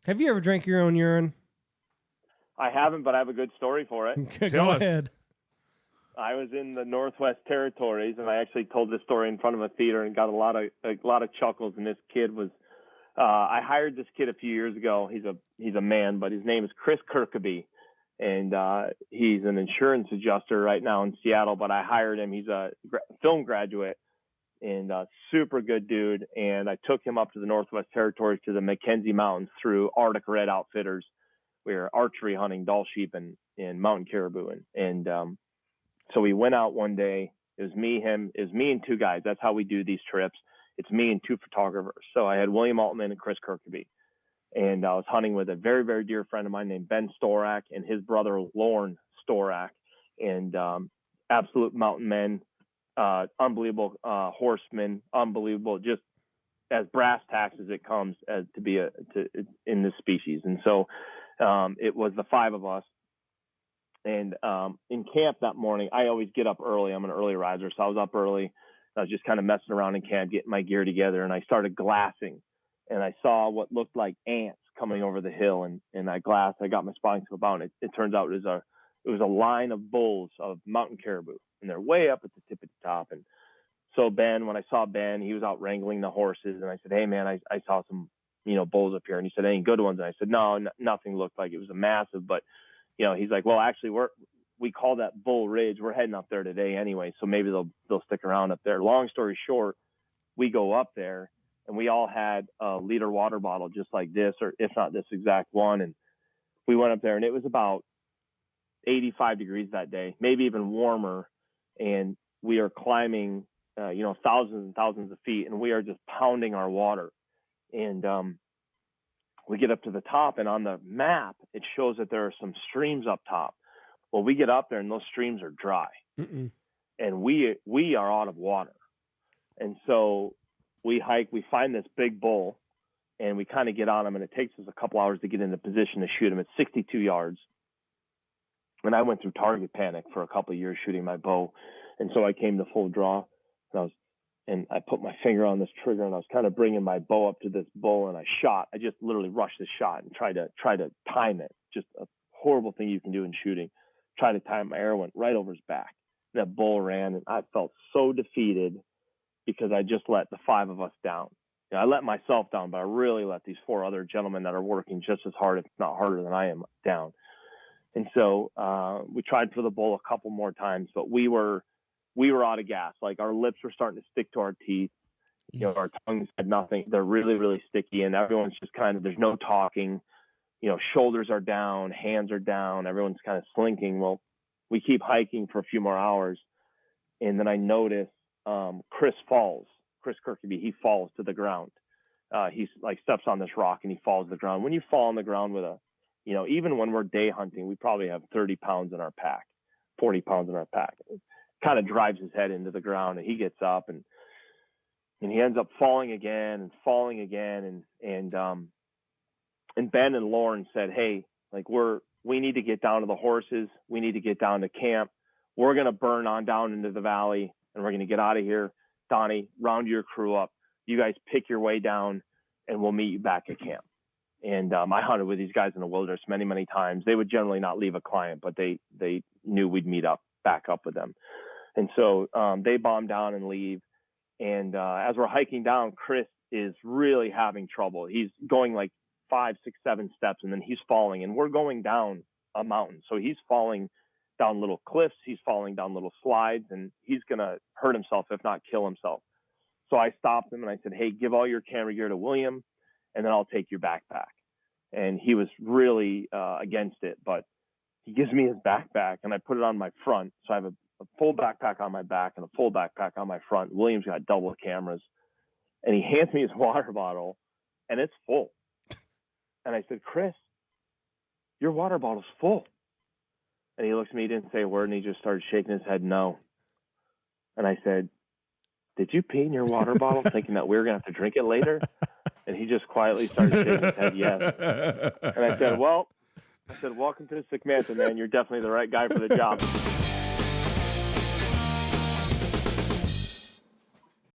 Have you ever drank your own urine? I haven't, but I have a good story for it. Go ahead. I was in the Northwest Territories, and I actually told this story in front of a theater and got a lot of chuckles. And this kid was, I hired this kid a few years ago. He's a man, but his name is Chris Kirkaby, and he's an insurance adjuster right now in Seattle. But I hired him. He's a film graduate and super good dude. And I took him up to the Northwest Territories to the Mackenzie Mountains through Arctic Red Outfitters. We were archery hunting Dall sheep and mountain caribou, and so we went out one day. It was me and two guys. That's how we do these trips. It's me and two photographers. So I had William Altman and Chris Kirkaby. And I was hunting with a very, very dear friend of mine named Ben Storak and his brother, Lorne Storak. And absolute mountain men, unbelievable horsemen, unbelievable, just as brass tacks as it comes as to be in this species. And so it was the five of us. And in camp that morning, I always get up early. I'm an early riser, so I was up early. I was just kind of messing around in camp, getting my gear together, and I started glassing. And I saw what looked like ants coming over the hill, and I glassed. I got my spine to about it. It turns out it was a line of bulls of mountain caribou, and they're way up at the tip of the top. And so when I saw Ben, he was out wrangling the horses, and I said, "Hey man, I saw some bulls up here," and he said, "Any good ones?" And I said, "No, nothing looked like it was a massive, but." He's like, well, actually, we call that Bull Ridge. We're heading up there today anyway, so maybe they'll stick around up there. Long story short, we go up there, and we all had a liter water bottle just like this, or if not this exact one. And we went up there, and it was about 85 degrees that day, maybe even warmer. And we are climbing, thousands and thousands of feet, and we are just pounding our water. And we get up to the top, and on the map, it shows that there are some streams up top. Well, we get up there, and those streams are dry. Mm-mm. And we are out of water. And so we hike, we find this big bull, and we kind of get on him, and it takes us a couple hours to get into position to shoot him at 62 yards. And I went through target panic for a couple of years shooting my bow. And so I came to full draw, and I put my finger on this trigger, and I was kind of bringing my bow up to this bull, and I shot. I just literally rushed the shot and tried to time it. Just a horrible thing you can do in shooting. Tried to time. My arrow went right over his back. That bull ran, and I felt so defeated because I just let the five of us down. I let myself down, but I really let these four other gentlemen that are working just as hard, if not harder than I am, down. And so we tried for the bull a couple more times, but we were out of gas. Like our lips were starting to stick to our teeth. Our tongues had nothing. They're really, really sticky, and everyone's just there's no talking. Shoulders are down, hands are down. Everyone's kind of slinking. Well, we keep hiking for a few more hours, and then I notice Chris Kirkaby, he falls to the ground. He's steps on this rock and he falls to the ground. When you fall on the ground with even when we're day hunting, we probably have 30 pounds in our pack, 40 pounds in our pack. It kind of drives his head into the ground, and he gets up and he ends up falling again. And Ben and Lauren said, "Hey, we need to get down to the horses. We need to get down to camp. We're going to burn on down into the valley, and we're going to get out of here. Donnie, round your crew up. You guys pick your way down, and we'll meet you back at camp." And I hunted with these guys in the wilderness many, many times. They would generally not leave a client, but they knew we'd back up with them. And so they bomb down and leave. And as we're hiking down, Chris is really having trouble. He's going 5, 6, 7 steps, and then he's falling. And we're going down a mountain. So he's falling down little cliffs. He's falling down little slides, and he's going to hurt himself, if not kill himself. So I stopped him, and I said, "Hey, give all your camera gear to William, and then I'll take your backpack." And he was really against it, but he gives me his backpack, and I put it on my front. So I have a full backpack on my back and a full backpack on my front. William's got double cameras, and he hands me his water bottle, and it's full. And I said, "Chris, your water bottle's full." And he looks at me, he didn't say a word, and he just started shaking his head no. And I said, "Did you pee in your water bottle thinking that we were going to have to drink it later?" And he just quietly started shaking his head yes. And I said, "Welcome to the Sick Manta, man. You're definitely the right guy for the job."